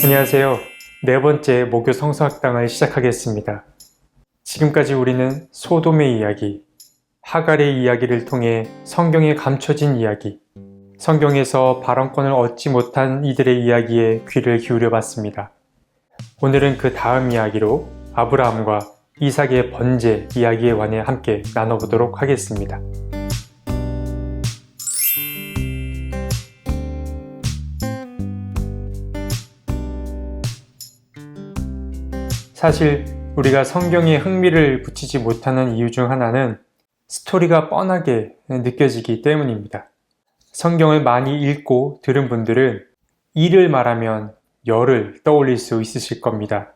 안녕하세요. 네 번째 목요 성서학당을 시작하겠습니다. 지금까지 우리는 소돔의 이야기, 하갈의 이야기를 통해 성경에 감춰진 이야기, 성경에서 발언권을 얻지 못한 이들의 이야기에 귀를 기울여 봤습니다. 오늘은 그 다음 이야기로 아브라함과 이삭의 번제 이야기에 관해 함께 나눠보도록 하겠습니다. 사실 우리가 성경에 흥미를 붙이지 못하는 이유 중 하나는 스토리가 뻔하게 느껴지기 때문입니다. 성경을 많이 읽고 들은 분들은 이를 말하면 열을 떠올릴 수 있으실 겁니다.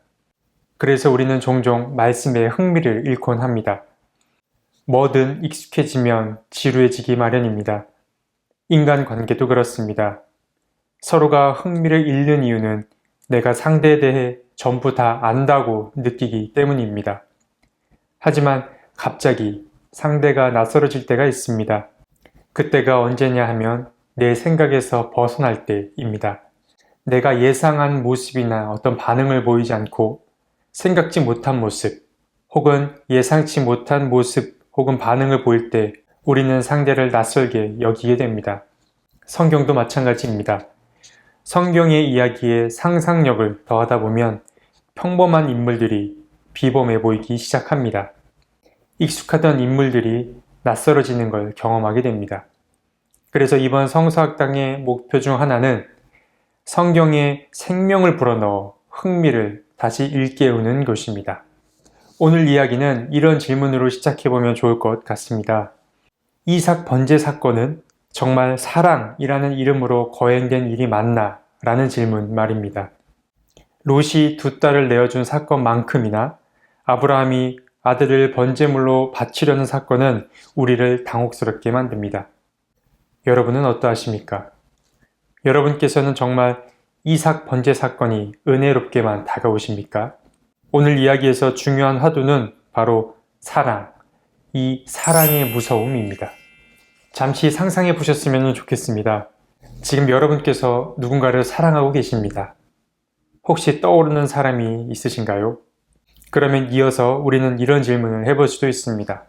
그래서 우리는 종종 말씀에 흥미를 잃곤 합니다. 뭐든 익숙해지면 지루해지기 마련입니다. 인간관계도 그렇습니다. 서로가 흥미를 잃는 이유는 내가 상대에 대해 전부 다 안다고 느끼기 때문입니다. 하지만 갑자기 상대가 낯설어질 때가 있습니다. 그때가 언제냐 하면 내 생각에서 벗어날 때입니다. 내가 예상한 모습이나 어떤 반응을 보이지 않고 생각지 못한 모습 혹은 예상치 못한 모습 혹은 반응을 보일 때 우리는 상대를 낯설게 여기게 됩니다. 성경도 마찬가지입니다. 성경의 이야기에 상상력을 더하다 보면 평범한 인물들이 비범해 보이기 시작합니다. 익숙하던 인물들이 낯설어지는 걸 경험하게 됩니다. 그래서 이번 성서학당의 목표 중 하나는 성경에 생명을 불어넣어 흥미를 다시 일깨우는 것입니다. 오늘 이야기는 이런 질문으로 시작해보면 좋을 것 같습니다. 이삭 번제 사건은 정말 사랑이라는 이름으로 거행된 일이 맞나? 라는 질문 말입니다. 롯이 두 딸을 내어준 사건만큼이나 아브라함이 아들을 번제물로 바치려는 사건은 우리를 당혹스럽게 만듭니다. 여러분은 어떠하십니까? 여러분께서는 정말 이삭 번제 사건이 은혜롭게만 다가오십니까? 오늘 이야기에서 중요한 화두는 바로 사랑, 이 사랑의 무서움입니다. 잠시 상상해 보셨으면 좋겠습니다. 지금 여러분께서 누군가를 사랑하고 계십니다. 혹시 떠오르는 사람이 있으신가요? 그러면 이어서 우리는 이런 질문을 해볼 수도 있습니다.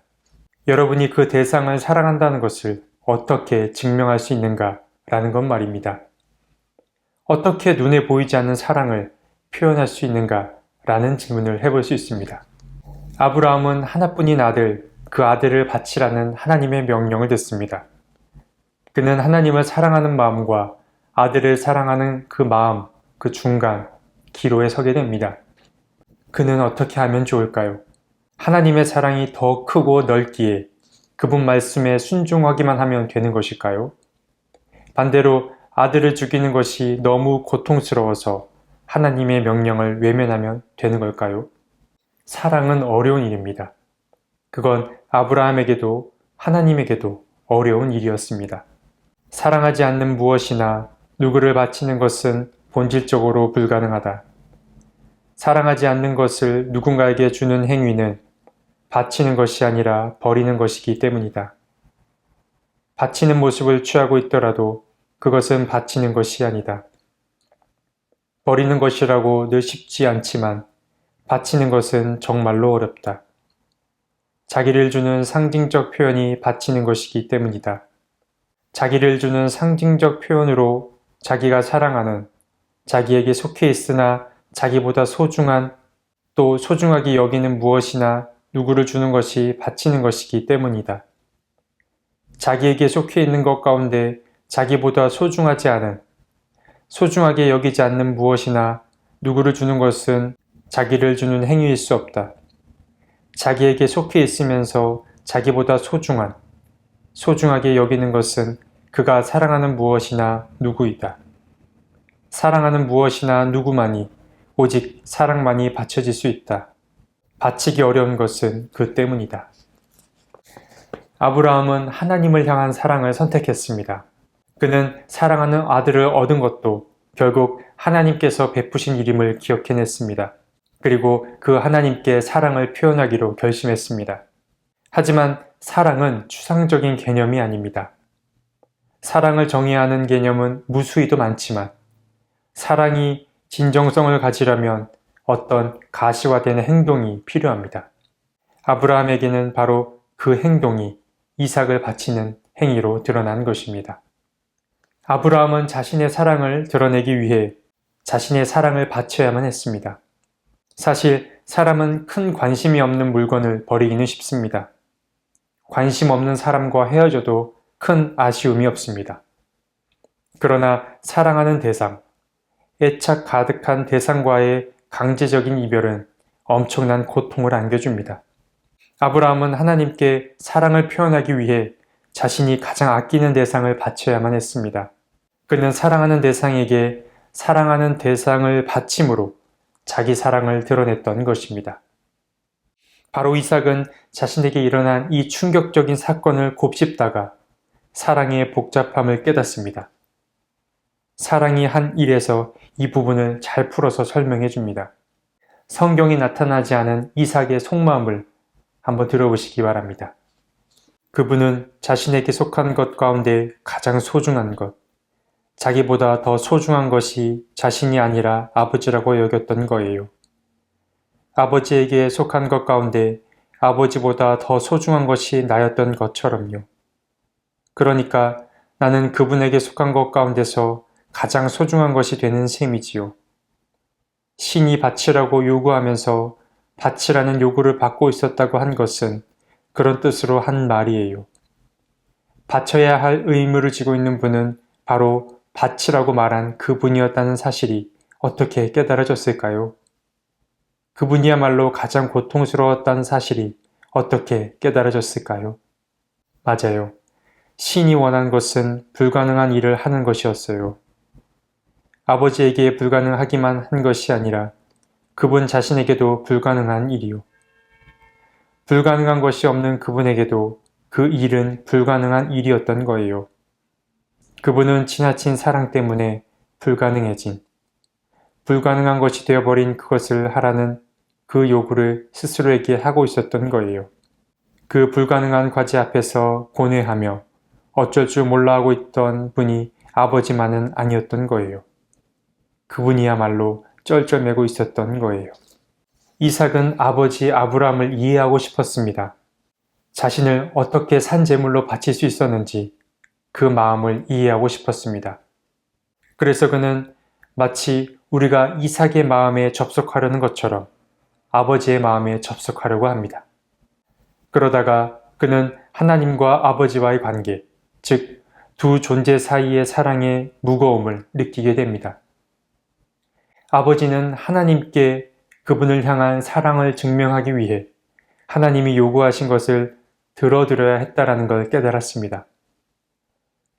여러분이 그 대상을 사랑한다는 것을 어떻게 증명할 수 있는가? 라는 것 말입니다. 어떻게 눈에 보이지 않는 사랑을 표현할 수 있는가? 라는 질문을 해볼 수 있습니다. 아브라함은 하나뿐인 아들, 그 아들을 바치라는 하나님의 명령을 듣습니다. 그는 하나님을 사랑하는 마음과 아들을 사랑하는 그 마음, 그 중간, 기로에 서게 됩니다. 그는 어떻게 하면 좋을까요? 하나님의 사랑이 더 크고 넓기에 그분 말씀에 순종하기만 하면 되는 것일까요? 반대로 아들을 죽이는 것이 너무 고통스러워서 하나님의 명령을 외면하면 되는 걸까요? 사랑은 어려운 일입니다. 그건 아브라함에게도 하나님에게도 어려운 일이었습니다. 사랑하지 않는 무엇이나 누구를 바치는 것은 본질적으로 불가능하다. 사랑하지 않는 것을 누군가에게 주는 행위는 바치는 것이 아니라 버리는 것이기 때문이다. 바치는 모습을 취하고 있더라도 그것은 바치는 것이 아니다. 버리는 것이라고 늘 쉽지 않지만 바치는 것은 정말로 어렵다. 자기를 주는 상징적 표현이 바치는 것이기 때문이다. 자기를 주는 상징적 표현으로 자기가 사랑하는, 자기에게 속해 있으나 자기보다 소중한, 또 소중하게 여기는 무엇이나 누구를 주는 것이 바치는 것이기 때문이다. 자기에게 속해 있는 것 가운데 자기보다 소중하지 않은, 소중하게 여기지 않는 무엇이나 누구를 주는 것은 자기를 주는 행위일 수 없다. 자기에게 속해 있으면서 자기보다 소중한, 소중하게 여기는 것은 그가 사랑하는 무엇이나 누구이다. 사랑하는 무엇이나 누구만이 오직 사랑만이 바쳐질 수 있다. 바치기 어려운 것은 그 때문이다. 아브라함은 하나님을 향한 사랑을 선택했습니다. 그는 사랑하는 아들을 얻은 것도 결국 하나님께서 베푸신 일임을 기억해냈습니다. 그리고 그 하나님께 사랑을 표현하기로 결심했습니다. 하지만 사랑은 추상적인 개념이 아닙니다. 사랑을 정의하는 개념은 무수히도 많지만 사랑이 진정성을 가지려면 어떤 가시화되는 행동이 필요합니다. 아브라함에게는 바로 그 행동이 이삭을 바치는 행위로 드러난 것입니다. 아브라함은 자신의 사랑을 드러내기 위해 자신의 사랑을 바쳐야만 했습니다. 사실 사람은 큰 관심이 없는 물건을 버리기는 쉽습니다. 관심 없는 사람과 헤어져도 큰 아쉬움이 없습니다. 그러나 사랑하는 대상, 애착 가득한 대상과의 강제적인 이별은 엄청난 고통을 안겨줍니다. 아브라함은 하나님께 사랑을 표현하기 위해 자신이 가장 아끼는 대상을 바쳐야만 했습니다. 그는 사랑하는 대상에게 사랑하는 대상을 바침으로 자기 사랑을 드러냈던 것입니다. 바로 이삭은 자신에게 일어난 이 충격적인 사건을 곱씹다가 사랑의 복잡함을 깨닫습니다. 사랑이 한 일에서 이 부분을 잘 풀어서 설명해 줍니다. 성경이 나타나지 않은 이삭의 속마음을 한번 들어보시기 바랍니다. 그분은 자신에게 속한 것 가운데 가장 소중한 것, 자기보다 더 소중한 것이 자신이 아니라 아버지라고 여겼던 거예요. 아버지에게 속한 것 가운데 아버지보다 더 소중한 것이 나였던 것처럼요. 그러니까 나는 그분에게 속한 것 가운데서 가장 소중한 것이 되는 셈이지요. 신이 바치라고 요구하면서 바치라는 요구를 받고 있었다고 한 것은 그런 뜻으로 한 말이에요. 바쳐야 할 의무를 지고 있는 분은 바로 바치라고 말한 그분이었다는 사실이 어떻게 깨달아졌을까요? 그분이야말로 가장 고통스러웠다는 사실이 어떻게 깨달아졌을까요? 맞아요. 신이 원한 것은 불가능한 일을 하는 것이었어요. 아버지에게 불가능하기만 한 것이 아니라 그분 자신에게도 불가능한 일이요. 불가능한 것이 없는 그분에게도 그 일은 불가능한 일이었던 거예요. 그분은 지나친 사랑 때문에 불가능해진, 불가능한 것이 되어버린 그것을 하라는 그 요구를 스스로에게 하고 있었던 거예요. 그 불가능한 과제 앞에서 고뇌하며 어쩔 줄 몰라 하고 있던 분이 아버지만은 아니었던 거예요. 그분이야말로 쩔쩔매고 있었던 거예요. 이삭은 아버지 아브라함을 이해하고 싶었습니다. 자신을 어떻게 산제물로 바칠 수 있었는지 그 마음을 이해하고 싶었습니다. 그래서 그는 마치 우리가 이삭의 마음에 접속하려는 것처럼 아버지의 마음에 접속하려고 합니다. 그러다가 그는 하나님과 아버지와의 관계, 즉 두 존재 사이의 사랑의 무거움을 느끼게 됩니다. 아버지는 하나님께 그분을 향한 사랑을 증명하기 위해 하나님이 요구하신 것을 들어드려야 했다라는 걸 깨달았습니다.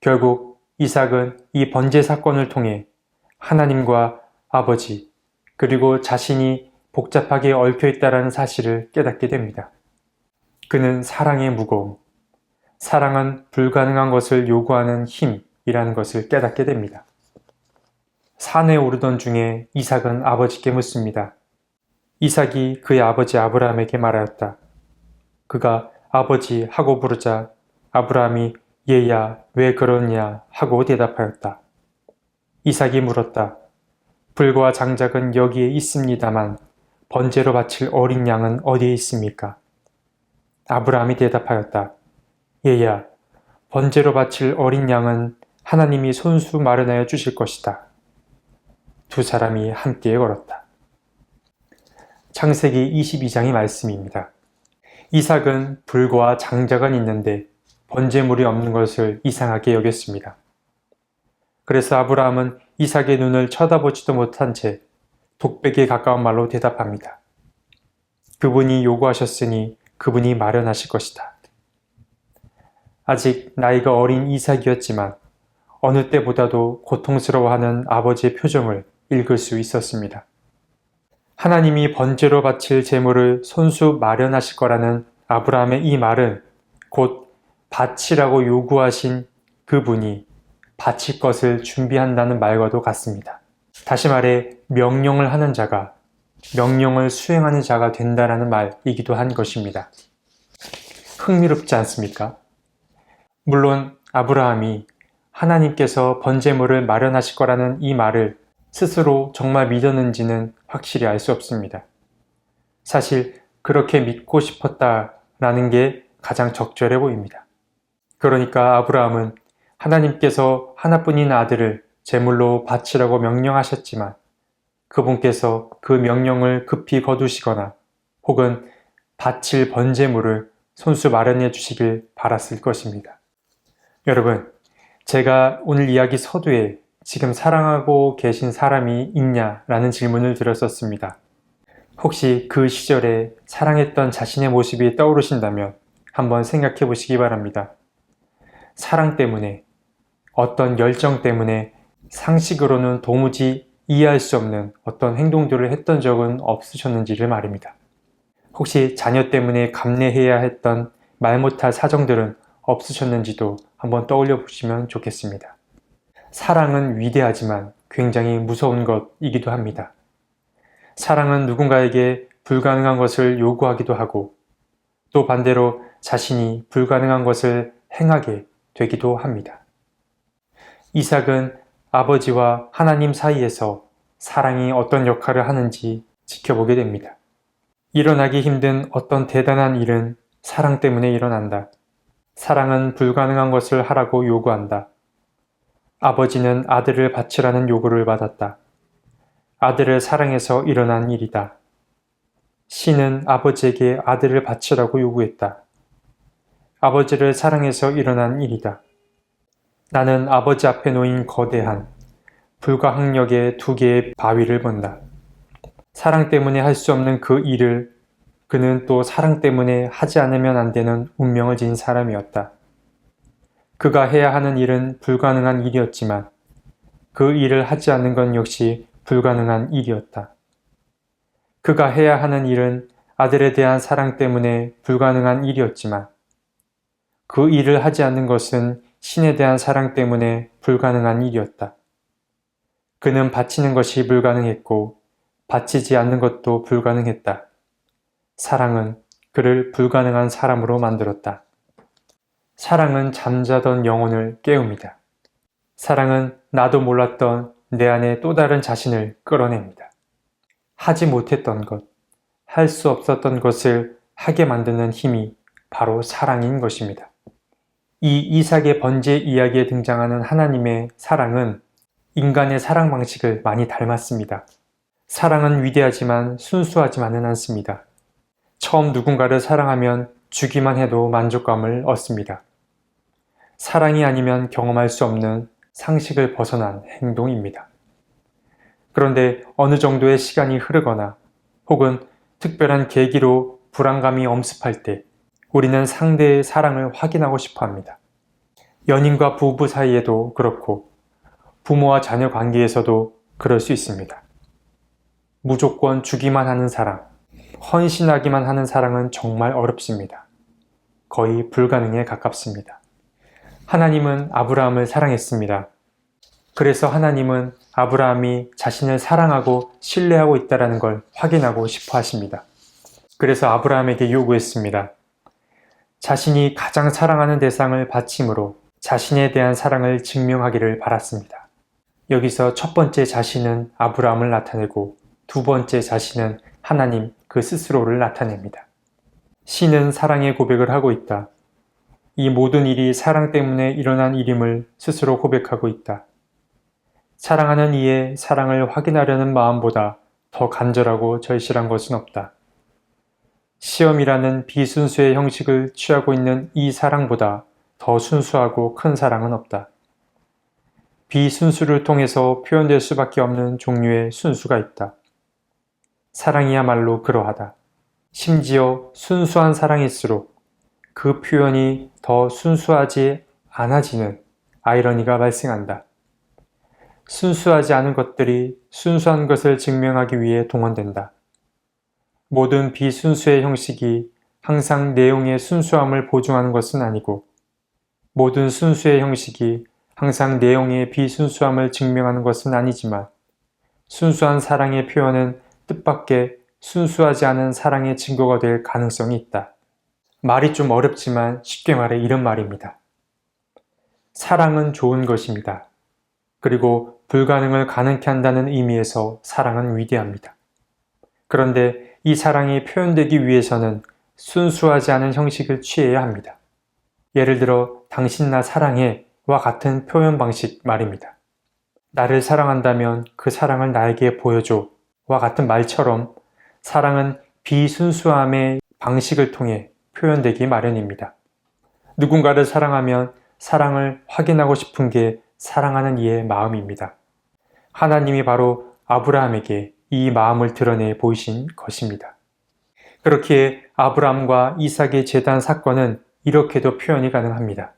결국 이삭은 이 번제 사건을 통해 하나님과 아버지 그리고 자신이 복잡하게 얽혀 있다라는 사실을 깨닫게 됩니다. 그는 사랑의 무거움, 사랑은 불가능한 것을 요구하는 힘이라는 것을 깨닫게 됩니다. 산에 오르던 중에 이삭은 아버지께 묻습니다. 이삭이 그의 아버지 아브라함에게 말하였다. 그가 아버지 하고 부르자 아브라함이 얘야 왜 그러냐 하고 대답하였다. 이삭이 물었다. 불과 장작은 여기에 있습니다만 번제로 바칠 어린 양은 어디에 있습니까? 아브라함이 대답하였다. 얘야 번제로 바칠 어린 양은 하나님이 손수 마련하여 주실 것이다. 두 사람이 함께 걸었다. 창세기 22장의 말씀입니다. 이삭은 불과 장작은 있는데 번제물이 없는 것을 이상하게 여겼습니다. 그래서 아브라함은 이삭의 눈을 쳐다보지도 못한 채 독백에 가까운 말로 대답합니다. 그분이 요구하셨으니 그분이 마련하실 것이다. 아직 나이가 어린 이삭이었지만 어느 때보다도 고통스러워하는 아버지의 표정을 읽을 수 있었습니다. 하나님이 번제로 바칠 제물을 손수 마련하실 거라는 아브라함의 이 말은 곧 바치라고 요구하신 그분이 바칠 것을 준비한다는 말과도 같습니다. 다시 말해 명령을 하는 자가 명령을 수행하는 자가 된다라는 말이기도 한 것입니다. 흥미롭지 않습니까? 물론 아브라함이 하나님께서 번제물을 마련하실 거라는 이 말을 스스로 정말 믿었는지는 확실히 알 수 없습니다. 사실 그렇게 믿고 싶었다라는 게 가장 적절해 보입니다. 그러니까 아브라함은 하나님께서 하나뿐인 아들을 제물로 바치라고 명령하셨지만 그분께서 그 명령을 급히 거두시거나 혹은 바칠 번제물을 손수 마련해 주시길 바랐을 것입니다. 여러분, 제가 오늘 이야기 서두에 지금 사랑하고 계신 사람이 있냐라는 질문을 드렸었습니다. 혹시 그 시절에 사랑했던 자신의 모습이 떠오르신다면 한번 생각해 보시기 바랍니다. 사랑 때문에, 어떤 열정 때문에 상식으로는 도무지 이해할 수 없는 어떤 행동들을 했던 적은 없으셨는지를 말입니다. 혹시 자녀 때문에 감내해야 했던 말 못할 사정들은 없으셨는지도 한번 떠올려 보시면 좋겠습니다. 사랑은 위대하지만 굉장히 무서운 것이기도 합니다. 사랑은 누군가에게 불가능한 것을 요구하기도 하고 또 반대로 자신이 불가능한 것을 행하게 되기도 합니다. 이삭은 아버지와 하나님 사이에서 사랑이 어떤 역할을 하는지 지켜보게 됩니다. 일어나기 힘든 어떤 대단한 일은 사랑 때문에 일어난다. 사랑은 불가능한 것을 하라고 요구한다. 아버지는 아들을 바치라는 요구를 받았다. 아들을 사랑해서 일어난 일이다. 신은 아버지에게 아들을 바치라고 요구했다. 아버지를 사랑해서 일어난 일이다. 나는 아버지 앞에 놓인 거대한 불가항력의 두 개의 바위를 본다. 사랑 때문에 할 수 없는 그 일을 그는 또 사랑 때문에 하지 않으면 안 되는 운명을 지닌 사람이었다. 그가 해야 하는 일은 불가능한 일이었지만 그 일을 하지 않는 건 역시 불가능한 일이었다. 그가 해야 하는 일은 아들에 대한 사랑 때문에 불가능한 일이었지만 그 일을 하지 않는 것은 신에 대한 사랑 때문에 불가능한 일이었다. 그는 바치는 것이 불가능했고 바치지 않는 것도 불가능했다. 사랑은 그를 불가능한 사람으로 만들었다. 사랑은 잠자던 영혼을 깨웁니다. 사랑은 나도 몰랐던 내 안에 또 다른 자신을 끌어냅니다. 하지 못했던 것, 할 수 없었던 것을 하게 만드는 힘이 바로 사랑인 것입니다. 이 이삭의 번제 이야기에 등장하는 하나님의 사랑은 인간의 사랑 방식을 많이 닮았습니다. 사랑은 위대하지만 순수하지만은 않습니다. 처음 누군가를 사랑하면 주기만 해도 만족감을 얻습니다. 사랑이 아니면 경험할 수 없는 상식을 벗어난 행동입니다. 그런데 어느 정도의 시간이 흐르거나 혹은 특별한 계기로 불안감이 엄습할 때 우리는 상대의 사랑을 확인하고 싶어 합니다. 연인과 부부 사이에도 그렇고 부모와 자녀 관계에서도 그럴 수 있습니다. 무조건 주기만 하는 사랑, 헌신하기만 하는 사랑은 정말 어렵습니다. 거의 불가능에 가깝습니다. 하나님은 아브라함을 사랑했습니다. 그래서 하나님은 아브라함이 자신을 사랑하고 신뢰하고 있다는 걸 확인하고 싶어 하십니다. 그래서 아브라함에게 요구했습니다. 자신이 가장 사랑하는 대상을 바침으로 자신에 대한 사랑을 증명하기를 바랐습니다. 여기서 첫 번째 자신은 아브라함을 나타내고 두 번째 자신은 하나님 그 스스로를 나타냅니다. 신은 사랑의 고백을 하고 있다. 이 모든 일이 사랑 때문에 일어난 일임을 스스로 고백하고 있다. 사랑하는 이의 사랑을 확인하려는 마음보다 더 간절하고 절실한 것은 없다. 시험이라는 비순수의 형식을 취하고 있는 이 사랑보다 더 순수하고 큰 사랑은 없다. 비순수를 통해서 표현될 수밖에 없는 종류의 순수가 있다. 사랑이야말로 그러하다. 심지어 순수한 사랑일수록 그 표현이 더 순수하지 않아지는 아이러니가 발생한다. 순수하지 않은 것들이 순수한 것을 증명하기 위해 동원된다. 모든 비순수의 형식이 항상 내용의 순수함을 보증하는 것은 아니고 모든 순수의 형식이 항상 내용의 비순수함을 증명하는 것은 아니지만 순수한 사랑의 표현은 뜻밖의 순수하지 않은 사랑의 증거가 될 가능성이 있다. 말이 좀 어렵지만 쉽게 말해 이런 말입니다. 사랑은 좋은 것입니다. 그리고 불가능을 가능케 한다는 의미에서 사랑은 위대합니다. 그런데 이 사랑이 표현되기 위해서는 순수하지 않은 형식을 취해야 합니다. 예를 들어 당신 나 사랑해와 같은 표현 방식 말입니다. 나를 사랑한다면 그 사랑을 나에게 보여줘와 같은 말처럼 사랑은 비순수함의 방식을 통해 표현되기 마련입니다. 누군가를 사랑하면 사랑을 확인하고 싶은 게 사랑하는 이의 마음입니다. 하나님이 바로 아브라함에게 이 마음을 드러내 보이신 것입니다. 그렇기에 아브라함과 이삭의 제단 사건은 이렇게도 표현이 가능합니다.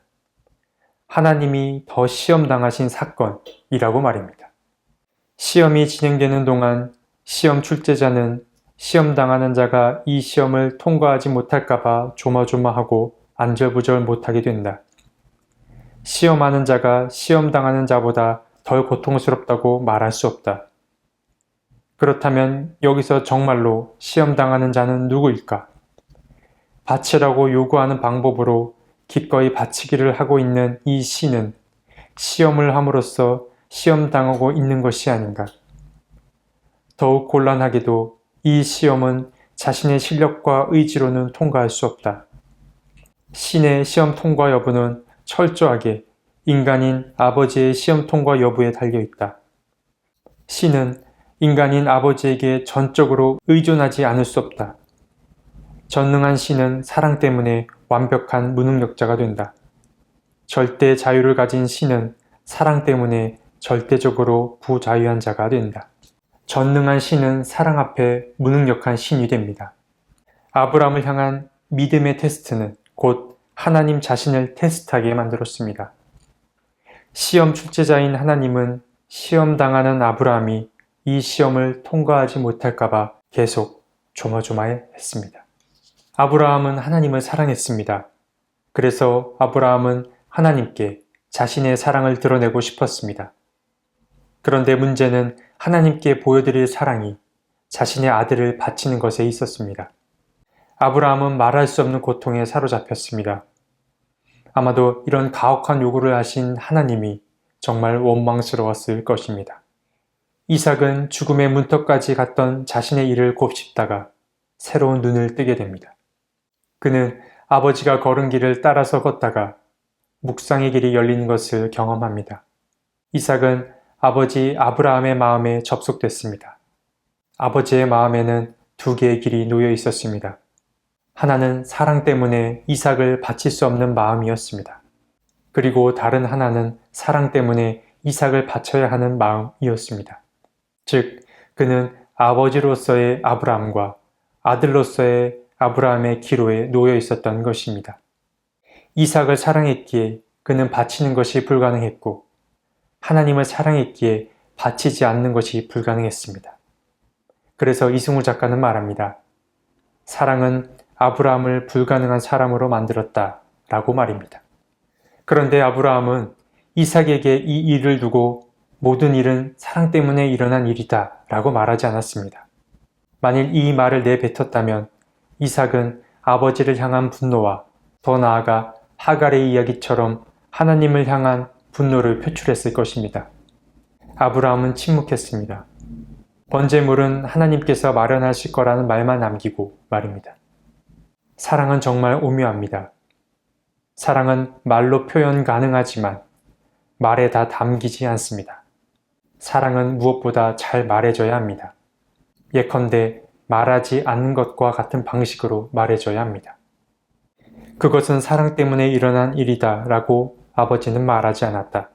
하나님이 더 시험당하신 사건이라고 말입니다. 시험이 진행되는 동안 시험 출제자는 시험당하는 자가 이 시험을 통과하지 못할까봐 조마조마하고 안절부절 못하게 된다. 시험하는 자가 시험당하는 자보다 덜 고통스럽다고 말할 수 없다. 그렇다면 여기서 정말로 시험당하는 자는 누구일까? 바치라고 요구하는 방법으로 기꺼이 바치기를 하고 있는 이 시는 시험을 함으로써 시험당하고 있는 것이 아닌가. 더욱 곤란하게도 이 시험은 자신의 실력과 의지로는 통과할 수 없다. 신의 시험 통과 여부는 철저하게 인간인 아버지의 시험 통과 여부에 달려있다. 신은 인간인 아버지에게 전적으로 의존하지 않을 수 없다. 전능한 신은 사랑 때문에 완벽한 무능력자가 된다. 절대 자유를 가진 신은 사랑 때문에 절대적으로 부자유한 자가 된다. 전능한 신은 사랑 앞에 무능력한 신이 됩니다. 아브라함을 향한 믿음의 테스트는 곧 하나님 자신을 테스트하게 만들었습니다. 시험 출제자인 하나님은 시험당하는 아브라함이 이 시험을 통과하지 못할까봐 계속 조마조마해 했습니다. 아브라함은 하나님을 사랑했습니다. 그래서 아브라함은 하나님께 자신의 사랑을 드러내고 싶었습니다. 그런데 문제는 하나님께 보여드릴 사랑이 자신의 아들을 바치는 것에 있었습니다. 아브라함은 말할 수 없는 고통에 사로잡혔습니다. 아마도 이런 가혹한 요구를 하신 하나님이 정말 원망스러웠을 것입니다. 이삭은 죽음의 문턱까지 갔던 자신의 일을 곱씹다가 새로운 눈을 뜨게 됩니다. 그는 아버지가 걸은 길을 따라서 걷다가 묵상의 길이 열리는 것을 경험합니다. 이삭은 아버지 아브라함의 마음에 접속됐습니다. 아버지의 마음에는 두 개의 길이 놓여 있었습니다. 하나는 사랑 때문에 이삭을 바칠 수 없는 마음이었습니다. 그리고 다른 하나는 사랑 때문에 이삭을 바쳐야 하는 마음이었습니다. 즉, 그는 아버지로서의 아브라함과 아들로서의 아브라함의 기로에 놓여 있었던 것입니다. 이삭을 사랑했기에 그는 바치는 것이 불가능했고, 하나님을 사랑했기에 바치지 않는 것이 불가능했습니다. 그래서 이승우 작가는 말합니다. 사랑은 아브라함을 불가능한 사람으로 만들었다 라고 말입니다. 그런데 아브라함은 이삭에게 이 일을 두고 모든 일은 사랑 때문에 일어난 일이다 라고 말하지 않았습니다. 만일 이 말을 내뱉었다면 이삭은 아버지를 향한 분노와 더 나아가 하갈의 이야기처럼 하나님을 향한 분노를 표출했을 것입니다. 아브라함은 침묵했습니다. 번제물은 하나님께서 마련하실 거라는 말만 남기고 말입니다. 사랑은 정말 오묘합니다. 사랑은 말로 표현 가능하지만 말에 다 담기지 않습니다. 사랑은 무엇보다 잘 말해줘야 합니다. 예컨대 말하지 않는 것과 같은 방식으로 말해줘야 합니다. 그것은 사랑 때문에 일어난 일이다 라고 아버지는 말하지 않았다.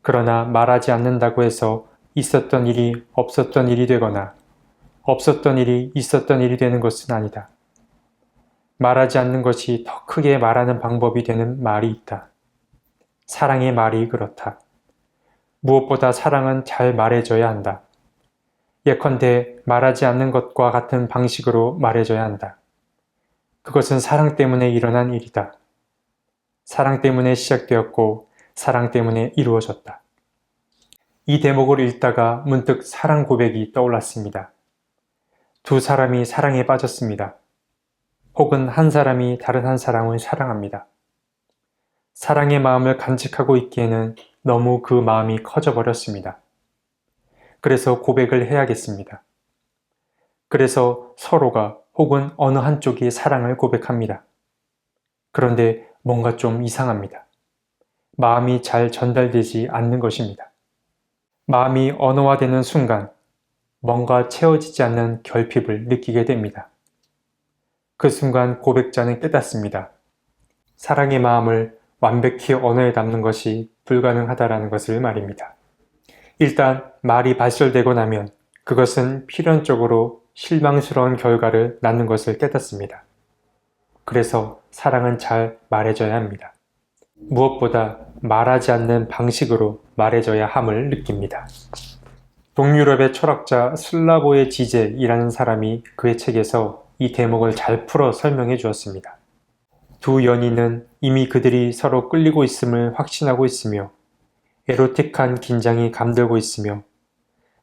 그러나 말하지 않는다고 해서 있었던 일이 없었던 일이 되거나 없었던 일이 있었던 일이 되는 것은 아니다. 말하지 않는 것이 더 크게 말하는 방법이 되는 말이 있다. 사랑의 말이 그렇다. 무엇보다 사랑은 잘 말해줘야 한다. 예컨대 말하지 않는 것과 같은 방식으로 말해줘야 한다. 그것은 사랑 때문에 일어난 일이다. 사랑 때문에 시작되었고 사랑 때문에 이루어졌다. 이 대목을 읽다가 문득 사랑 고백이 떠올랐습니다. 두 사람이 사랑에 빠졌습니다. 혹은 한 사람이 다른 한 사람을 사랑합니다. 사랑의 마음을 간직하고 있기에는 너무 그 마음이 커져 버렸습니다. 그래서 고백을 해야겠습니다. 그래서 서로가 혹은 어느 한쪽이 사랑을 고백합니다. 그런데 뭔가 좀 이상합니다. 마음이 잘 전달되지 않는 것입니다. 마음이 언어화되는 순간 뭔가 채워지지 않는 결핍을 느끼게 됩니다. 그 순간 고백자는 깨닫습니다. 사랑의 마음을 완벽히 언어에 담는 것이 불가능하다라는 것을 말입니다. 일단 말이 발설되고 나면 그것은 필연적으로 실망스러운 결과를 낳는 것을 깨닫습니다. 그래서 사랑은 잘 말해줘야 합니다. 무엇보다 말하지 않는 방식으로 말해줘야 함을 느낍니다. 동유럽의 철학자 슬라보의 지제이라는 사람이 그의 책에서 이 대목을 잘 풀어 설명해 주었습니다. 두 연인은 이미 그들이 서로 끌리고 있음을 확신하고 있으며 에로틱한 긴장이 감돌고 있으며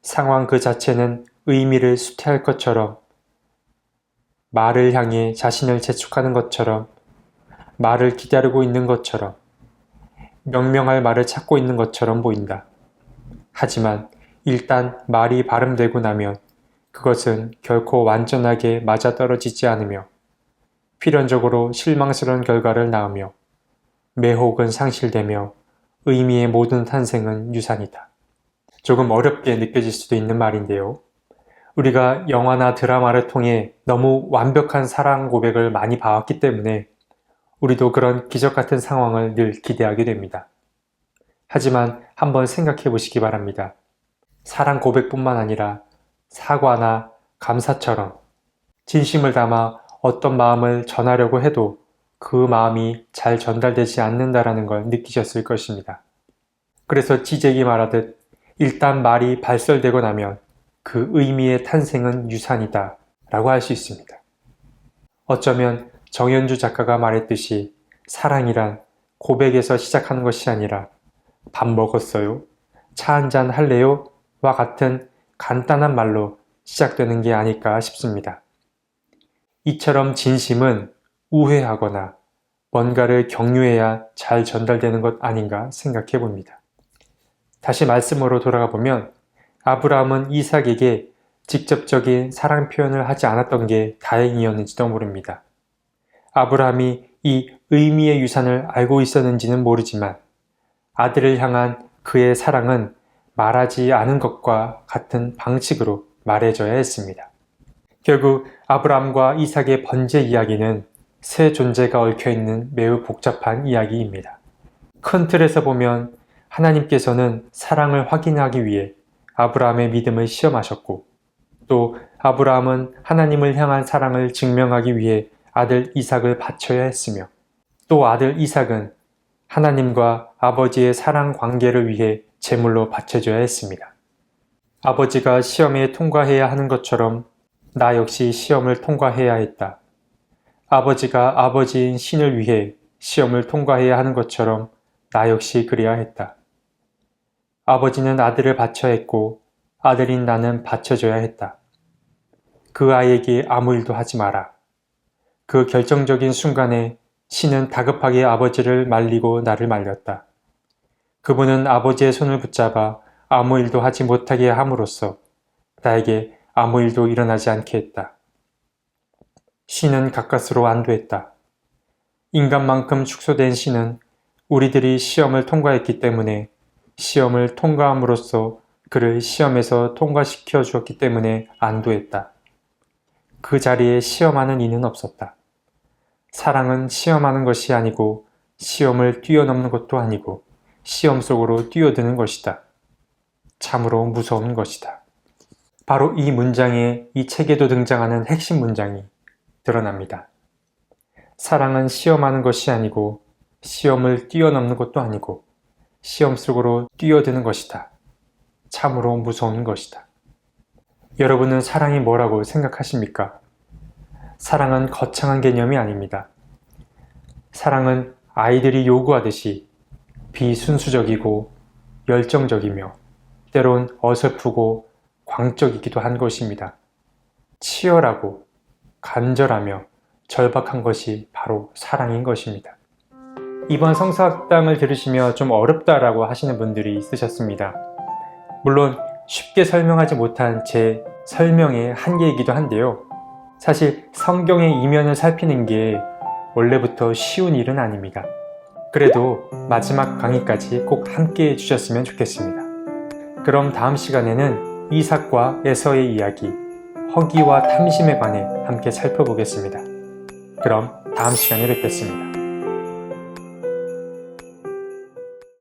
상황 그 자체는 의미를 수퇴할 것처럼 말을 향해 자신을 재촉하는 것처럼 말을 기다리고 있는 것처럼 명명할 말을 찾고 있는 것처럼 보인다. 하지만 일단 말이 발음되고 나면 그것은 결코 완전하게 맞아떨어지지 않으며 필연적으로 실망스러운 결과를 낳으며 매혹은 상실되며 의미의 모든 탄생은 유산이다. 조금 어렵게 느껴질 수도 있는 말인데요. 우리가 영화나 드라마를 통해 너무 완벽한 사랑 고백을 많이 봐왔기 때문에 우리도 그런 기적 같은 상황을 늘 기대하게 됩니다. 하지만 한번 생각해 보시기 바랍니다. 사랑 고백뿐만 아니라 사과나 감사처럼 진심을 담아 어떤 마음을 전하려고 해도 그 마음이 잘 전달되지 않는다라는 걸 느끼셨을 것입니다. 그래서 지잭이 말하듯 일단 말이 발설되고 나면 그 의미의 탄생은 유산이다 라고 할 수 있습니다. 어쩌면 정현주 작가가 말했듯이 사랑이란 고백에서 시작하는 것이 아니라 밥 먹었어요? 차 한잔 할래요? 와 같은 간단한 말로 시작되는 게 아닐까 싶습니다. 이처럼 진심은 우회하거나 뭔가를 격려해야 잘 전달되는 것 아닌가 생각해 봅니다. 다시 말씀으로 돌아가 보면 아브라함은 이삭에게 직접적인 사랑 표현을 하지 않았던 게 다행이었는지도 모릅니다. 아브라함이 이 의미의 유산을 알고 있었는지는 모르지만 아들을 향한 그의 사랑은 말하지 않은 것과 같은 방식으로 말해줘야 했습니다. 결국 아브라함과 이삭의 번제 이야기는 세 존재가 얽혀있는 매우 복잡한 이야기입니다. 큰 틀에서 보면 하나님께서는 사랑을 확인하기 위해 아브라함의 믿음을 시험하셨고 또 아브라함은 하나님을 향한 사랑을 증명하기 위해 아들 이삭을 바쳐야 했으며 또 아들 이삭은 하나님과 아버지의 사랑 관계를 위해 제물로 바쳐줘야 했습니다. 아버지가 시험에 통과해야 하는 것처럼 나 역시 시험을 통과해야 했다. 아버지가 아버지인 신을 위해 시험을 통과해야 하는 것처럼 나 역시 그래야 했다. 아버지는 아들을 바쳐야 했고 아들인 나는 바쳐줘야 했다. 그 아이에게 아무 일도 하지 마라. 그 결정적인 순간에 신은 다급하게 아버지를 말리고 나를 말렸다. 그분은 아버지의 손을 붙잡아 아무 일도 하지 못하게 함으로써 나에게 아무 일도 일어나지 않게 했다. 신은 가까스로 안도했다. 인간만큼 축소된 신은 우리들이 시험을 통과했기 때문에 시험을 통과함으로써 그를 시험에서 통과시켜 주었기 때문에 안도했다. 그 자리에 시험하는 이는 없었다. 사랑은 시험하는 것이 아니고 시험을 뛰어넘는 것도 아니고 시험 속으로 뛰어드는 것이다. 참으로 무서운 것이다. 바로 이 문장에 이 책에도 등장하는 핵심 문장이 드러납니다. 사랑은 시험하는 것이 아니고 시험을 뛰어넘는 것도 아니고 시험 속으로 뛰어드는 것이다. 참으로 무서운 것이다. 여러분은 사랑이 뭐라고 생각하십니까? 사랑은 거창한 개념이 아닙니다. 사랑은 아이들이 요구하듯이 비순수적이고 열정적이며 때론 어설프고 광적이기도 한 것입니다. 치열하고 간절하며 절박한 것이 바로 사랑인 것입니다. 이번 성서학당을 들으시며 좀 어렵다라고 하시는 분들이 있으셨습니다. 물론 쉽게 설명하지 못한 제 설명의 한계이기도 한데요. 사실 성경의 이면을 살피는 게 원래부터 쉬운 일은 아닙니다. 그래도 마지막 강의까지 꼭 함께 해주셨으면 좋겠습니다. 그럼 다음 시간에는 이삭과 에서의 이야기, 허기와 탐심에 관해 함께 살펴보겠습니다. 그럼 다음 시간에 뵙겠습니다.